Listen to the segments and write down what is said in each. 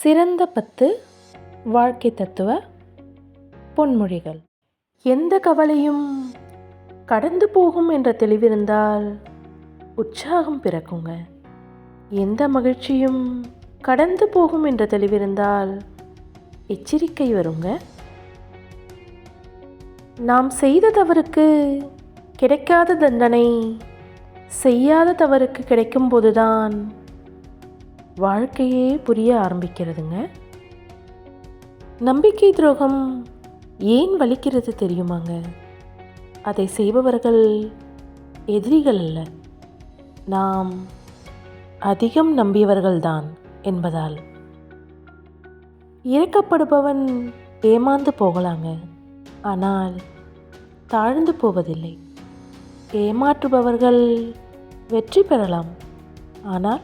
சிறந்த 10 வாழ்க்கை தத்துவ பொன்மொழிகள். எந்த கவலையும் கடந்து போகும் என்ற தெளிவிருந்தால் உற்சாகம் பிறக்குங்க. எந்த மகிழ்ச்சியும் கடந்து போகும் என்ற தெளிவிருந்தால் எச்சரிக்கை வருங்க. நாம் செய்த தவறுக்கு கிடைக்காத தண்டனை செய்யாத தவறுக்கு கிடைக்கும்போதுதான் வாழ்க்கையே புரிய ஆரம்பிக்கிறதுங்க. நம்பிக்கை துரோகம் ஏன் வலிக்கிறது தெரியுமாங்க? அதை செய்பவர்கள் எதிரிகள் அல்ல, நாம் அதிகம் நம்பியவர்கள்தான் என்பதால். இறக்கப்படுபவன் ஏமாந்து போகலாங்க, ஆனால் தாழ்ந்து போவதில்லை. ஏமாற்றுபவர்கள் வெற்றி பெறலாம், ஆனால்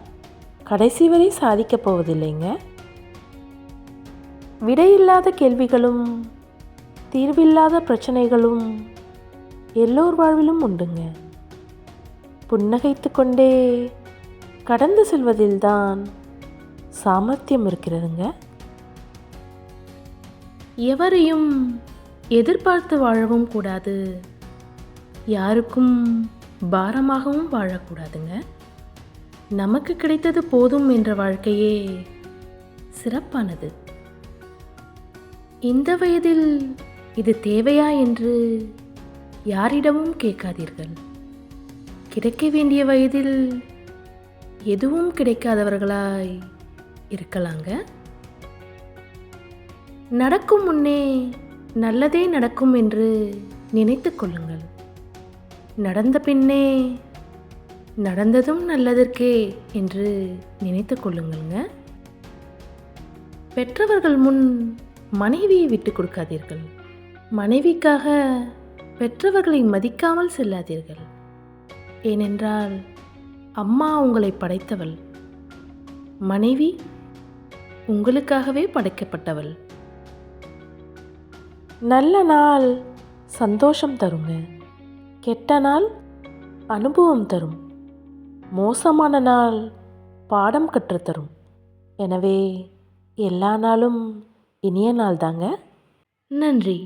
கடைசி வரை சாதிக்கப் போவதில்லைங்க. விடையில்லாத கேள்விகளும் தீர்வில்லாத பிரச்சனைகளும் எல்லோர் வாழ்விலும் உண்டுங்க. புன்னகைத்து கொண்டே கடந்து செல்வதில்தான் சாமர்த்தியம் இருக்கிறதுங்க. எவரையும் எதிர்பார்த்து வாழவும் கூடாது, யாருக்கும் பாரமாகவும் வாழக்கூடாதுங்க. நமக்கு கிடைத்தது போதும் என்ற வாழ்க்கையே சிறப்பானது. இந்த வயதில் இது தேவையா என்று யாரிடமும் கேட்காதீர்கள். கிடைக்க வேண்டிய வயதில் எதுவும் கிடைக்காதவர்களாய் இருக்கலாங்க. நடக்கும் முன்னே நல்லதே நடக்கும் என்று நினைத்து கொள்ளுங்கள். நடந்த பின்னே நடந்ததும் நல்லதற்கே என்று நினைத்து கொள்ளுங்கள்ங்க. பெற்றவர்கள் முன் மனைவியை விட்டு கொடுக்காதீர்கள். மனைவிக்காக பெற்றவர்களை மதிக்காமல் செல்லாதீர்கள். ஏனென்றால் அம்மா உங்களை படைத்தவள், மனைவி உங்களுக்காகவே படைக்கப்பட்டவள். நல்ல நாள் சந்தோஷம் தருங்க, கெட்ட நாள் அனுபவம் தரும், மோசமான நாள் பாடம் கற்றுத்தரும். எனவே எல்லா நாளும் இனிய நாள் தாங்க. நன்றி.